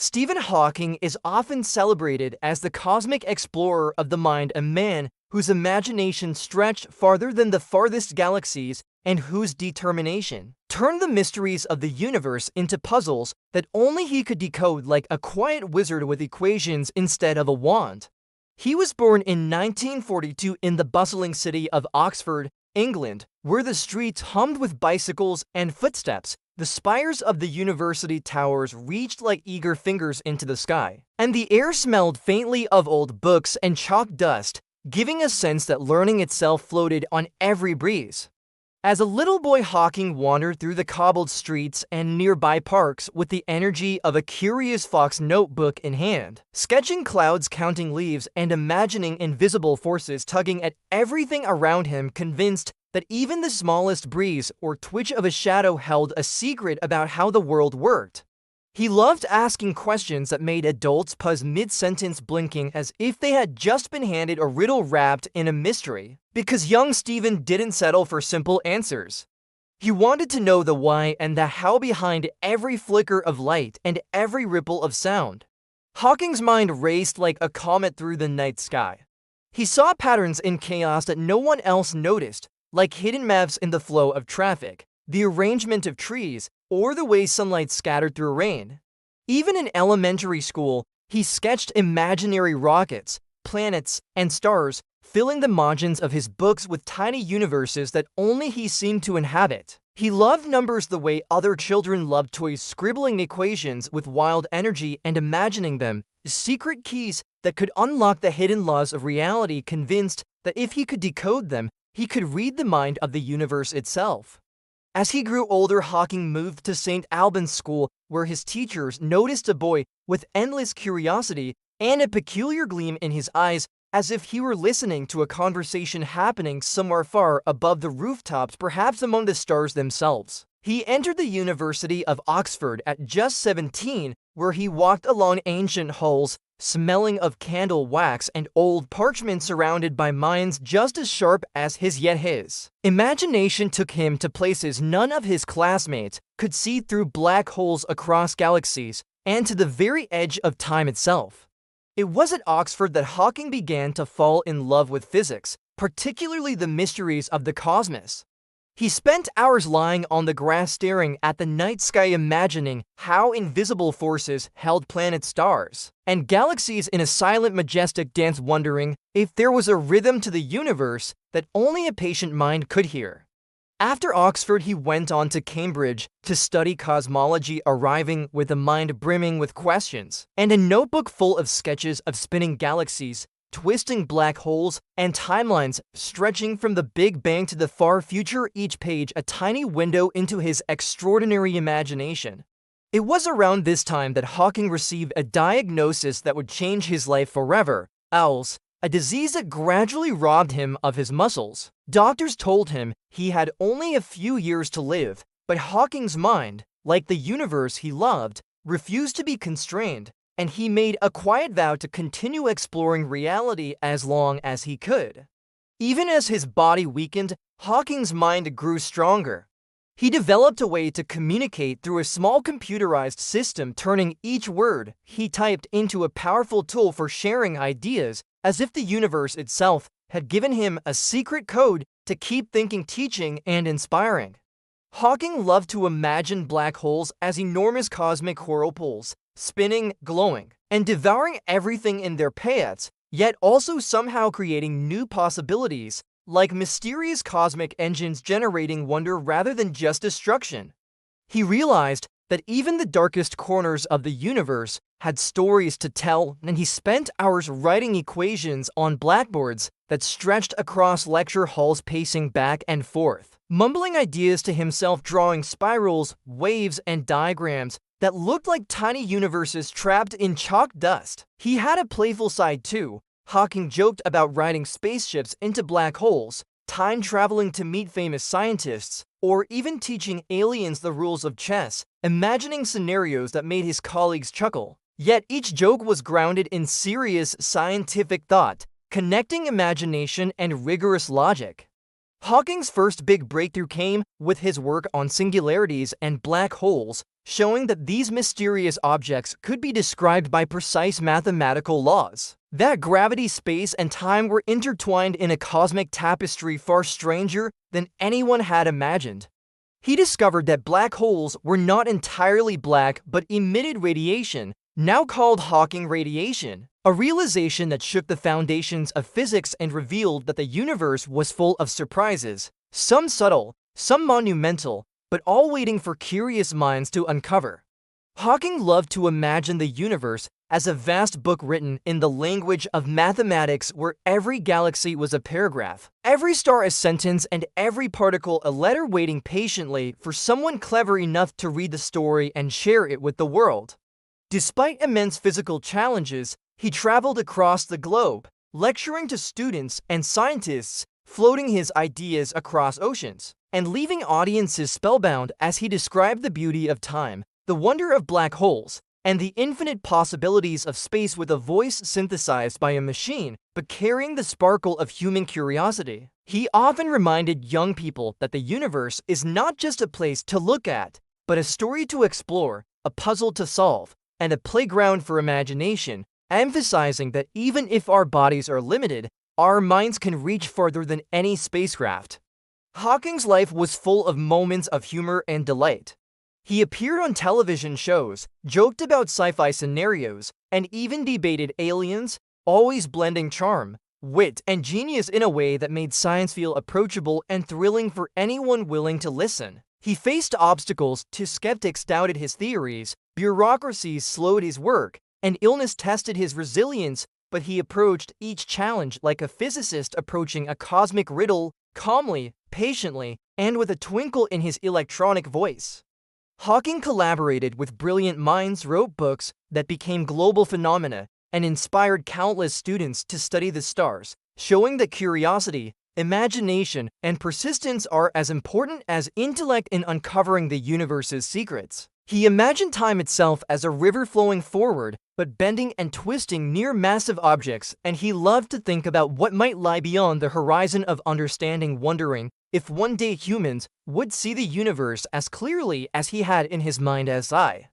Stephen Hawking is often celebrated as the cosmic explorer of the mind, a man whose imagination stretched farther than the farthest galaxies and whose determination turned the mysteries of the universe into puzzles that only he could decode like a quiet wizard with equations instead of a wand. He was born in 1942 in the bustling city of Oxford, England, where the streets hummed with bicycles and footsteps. The spires of the university towers reached like eager fingers into the sky, and the air smelled faintly of old books and chalk dust, giving a sense that learning itself floated on every breeze. As a little boy, Hawking wandered through the cobbled streets and nearby parks with the energy of a curious fox, notebook in hand, sketching clouds, counting leaves, and imagining invisible forces tugging at everything around him, convinced that even the smallest breeze or twitch of a shadow held a secret about how the world worked. He loved asking questions that made adults pause mid-sentence, blinking as if they had just been handed a riddle wrapped in a mystery, because young Stephen didn't settle for simple answers. He wanted to know the why and the how behind every flicker of light and every ripple of sound. Hawking's mind raced like a comet through the night sky. He saw patterns in chaos that no one else noticed, like hidden maps in the flow of traffic, the arrangement of trees, or the way sunlight scattered through rain. Even in elementary school, he sketched imaginary rockets, planets, and stars, filling the margins of his books with tiny universes that only he seemed to inhabit. He loved numbers the way other children loved toys, scribbling equations with wild energy and imagining them, secret keys that could unlock the hidden laws of reality, convinced that if he could decode them, he could read the mind of the universe itself. As he grew older, Hawking moved to St. Albans School, where his teachers noticed a boy with endless curiosity and a peculiar gleam in his eyes, as if he were listening to a conversation happening somewhere far above the rooftops, perhaps among the stars themselves. He entered the University of Oxford at just 17, where he walked along ancient halls, smelling of candle wax and old parchment, surrounded by minds just as sharp as his. Imagination took him to places none of his classmates could see, through black holes across galaxies, and to the very edge of time itself. It was at Oxford that Hawking began to fall in love with physics, particularly the mysteries of the cosmos. He spent hours lying on the grass staring at the night sky, imagining how invisible forces held planets, stars, and galaxies in a silent, majestic dance, wondering if there was a rhythm to the universe that only a patient mind could hear. After Oxford, he went on to Cambridge to study cosmology, arriving with a mind brimming with questions and a notebook full of sketches of spinning galaxies, twisting black holes, and timelines stretching from the Big Bang to the far future, each page a tiny window into his extraordinary imagination. It was around this time that Hawking received a diagnosis that would change his life forever: ALS, a disease that gradually robbed him of his muscles. Doctors told him he had only a few years to live, but Hawking's mind, like the universe he loved, refused to be constrained, and he made a quiet vow to continue exploring reality as long as he could. Even as his body weakened, Hawking's mind grew stronger. He developed a way to communicate through a small computerized system, turning each word he typed into a powerful tool for sharing ideas, as if the universe itself had given him a secret code to keep thinking, teaching, and inspiring. Hawking loved to imagine black holes as enormous cosmic whirlpools, spinning, glowing, and devouring everything in their paths, yet also somehow creating new possibilities, like mysterious cosmic engines generating wonder rather than just destruction. He realized that even the darkest corners of the universe had stories to tell, and he spent hours writing equations on blackboards that stretched across lecture halls, pacing back and forth, mumbling ideas to himself, drawing spirals, waves, and diagrams that looked like tiny universes trapped in chalk dust. He had a playful side too. Hawking joked about riding spaceships into black holes, time traveling to meet famous scientists, or even teaching aliens the rules of chess, imagining scenarios that made his colleagues chuckle. Yet each joke was grounded in serious scientific thought, connecting imagination and rigorous logic. Hawking's first big breakthrough came with his work on singularities and black holes, showing that these mysterious objects could be described by precise mathematical laws. That gravity, space, and time were intertwined in a cosmic tapestry far stranger than anyone had imagined. He discovered that black holes were not entirely black but emitted radiation, now called Hawking radiation, a realization that shook the foundations of physics and revealed that the universe was full of surprises, some subtle, some monumental, but all waiting for curious minds to uncover. Hawking loved to imagine the universe as a vast book written in the language of mathematics where every galaxy was a paragraph, every star a sentence, and every particle a letter waiting patiently for someone clever enough to read the story and share it with the world. Despite immense physical challenges, he traveled across the globe, lecturing to students and scientists, floating his ideas across oceans, and leaving audiences spellbound as he described the beauty of time, the wonder of black holes, and the infinite possibilities of space with a voice synthesized by a machine, but carrying the sparkle of human curiosity. He often reminded young people that the universe is not just a place to look at, but a story to explore, a puzzle to solve, and a playground for imagination, emphasizing that even if our bodies are limited, our minds can reach farther than any spacecraft. Hawking's life was full of moments of humor and delight. He appeared on television shows, joked about sci-fi scenarios, and even debated aliens, always blending charm, wit, and genius in a way that made science feel approachable and thrilling for anyone willing to listen. He faced obstacles till skeptics doubted his theories, bureaucracies slowed his work, and illness tested his resilience, but he approached each challenge like a physicist approaching a cosmic riddle, calmly, patiently, and with a twinkle in his electronic voice. Hawking collaborated with brilliant minds, wrote books that became global phenomena, and inspired countless students to study the stars, showing that curiosity, imagination, and persistence are as important as intellect in uncovering the universe's secrets. He imagined time itself as a river flowing forward, but bending and twisting near massive objects, and he loved to think about what might lie beyond the horizon of understanding, wondering if one day humans would see the universe as clearly as he had in his mind's eye.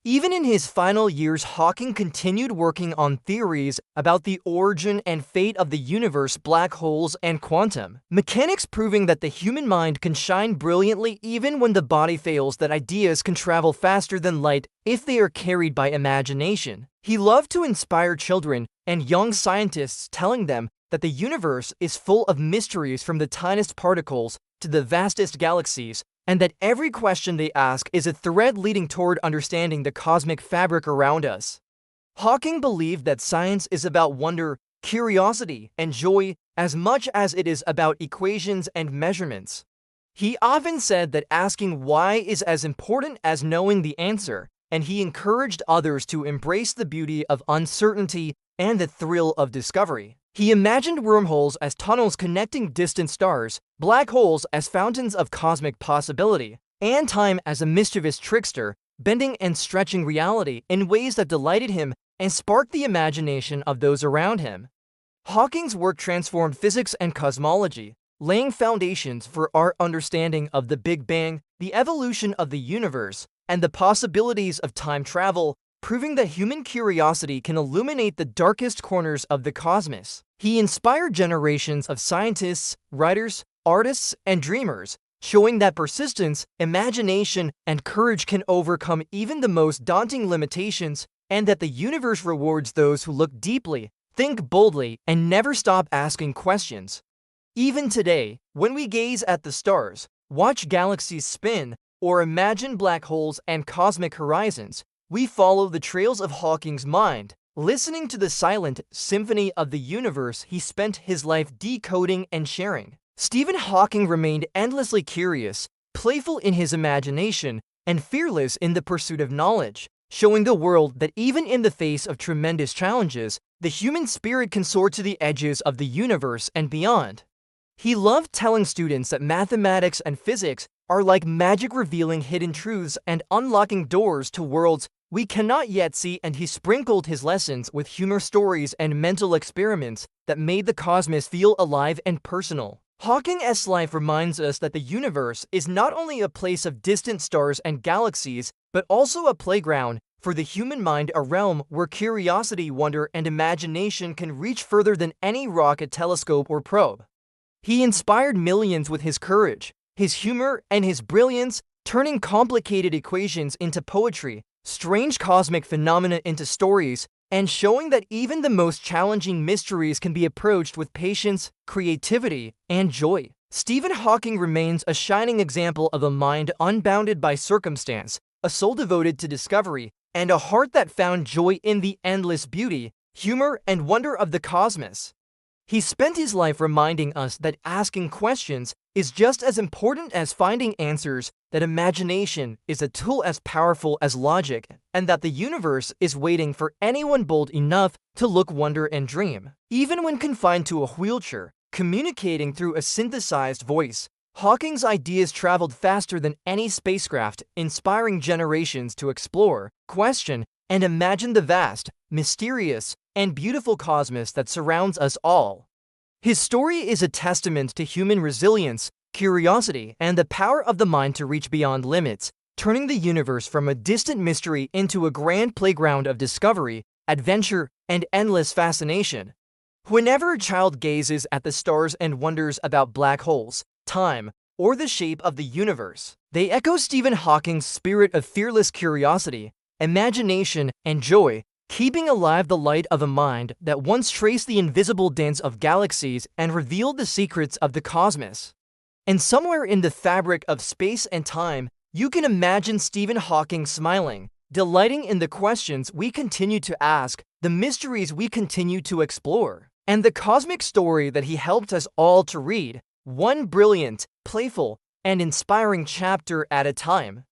Even in his final years, Hawking continued working on theories about the origin and fate of the universe, black holes, and quantum mechanics, proving that the human mind can shine brilliantly even when the body fails, that ideas can travel faster than light if they are carried by imagination. He loved to inspire children and young scientists, telling them that the universe is full of mysteries from the tiniest particles to the vastest galaxies, and that every question they ask is a thread leading toward understanding the cosmic fabric around us. Hawking believed that science is about wonder, curiosity, and joy as much as it is about equations and measurements. He often said that asking why is as important as knowing the answer, and he encouraged others to embrace the beauty of uncertainty and the thrill of discovery. He imagined wormholes as tunnels connecting distant stars, black holes as fountains of cosmic possibility, and time as a mischievous trickster, bending and stretching reality in ways that delighted him and sparked the imagination of those around him. Hawking's work transformed physics and cosmology, laying foundations for our understanding of the Big Bang, the evolution of the universe, and the possibilities of time travel, proving that human curiosity can illuminate the darkest corners of the cosmos. He inspired generations of scientists, writers, artists, and dreamers, showing that persistence, imagination, and courage can overcome even the most daunting limitations, and that the universe rewards those who look deeply, think boldly, and never stop asking questions. Even today, when we gaze at the stars, watch galaxies spin, or imagine black holes and cosmic horizons, we follow the trails of Hawking's mind, listening to the silent symphony of the universe he spent his life decoding and sharing. Stephen Hawking remained endlessly curious, playful in his imagination, and fearless in the pursuit of knowledge, showing the world that even in the face of tremendous challenges, the human spirit can soar to the edges of the universe and beyond. He loved telling students that mathematics and physics are like magic, revealing hidden truths and unlocking doors to worlds we cannot yet see, and he sprinkled his lessons with humor, stories, and mental experiments that made the cosmos feel alive and personal. Hawking's life reminds us that the universe is not only a place of distant stars and galaxies, but also a playground for the human mind, a realm where curiosity, wonder, and imagination can reach further than any rocket, telescope, or probe. He inspired millions with his courage, his humor, and his brilliance, turning complicated equations into poetry, strange cosmic phenomena into stories, and showing that even the most challenging mysteries can be approached with patience, creativity, and joy. Stephen Hawking remains a shining example of a mind unbounded by circumstance, a soul devoted to discovery, and a heart that found joy in the endless beauty, humor, and wonder of the cosmos. He spent his life reminding us that asking questions is just as important as finding answers, that imagination is a tool as powerful as logic, and that the universe is waiting for anyone bold enough to look, wonder, and dream. Even when confined to a wheelchair, communicating through a synthesized voice, Hawking's ideas traveled faster than any spacecraft, inspiring generations to explore, question, and imagine the vast, mysterious, and beautiful cosmos that surrounds us all. His story is a testament to human resilience, curiosity, and the power of the mind to reach beyond limits, turning the universe from a distant mystery into a grand playground of discovery, adventure, and endless fascination. Whenever a child gazes at the stars and wonders about black holes, time, or the shape of the universe, they echo Stephen Hawking's spirit of fearless curiosity, imagination, and joy, keeping alive the light of a mind that once traced the invisible dance of galaxies and revealed the secrets of the cosmos. And somewhere in the fabric of space and time, you can imagine Stephen Hawking smiling, delighting in the questions we continue to ask, the mysteries we continue to explore, and the cosmic story that he helped us all to read, one brilliant, playful, and inspiring chapter at a time.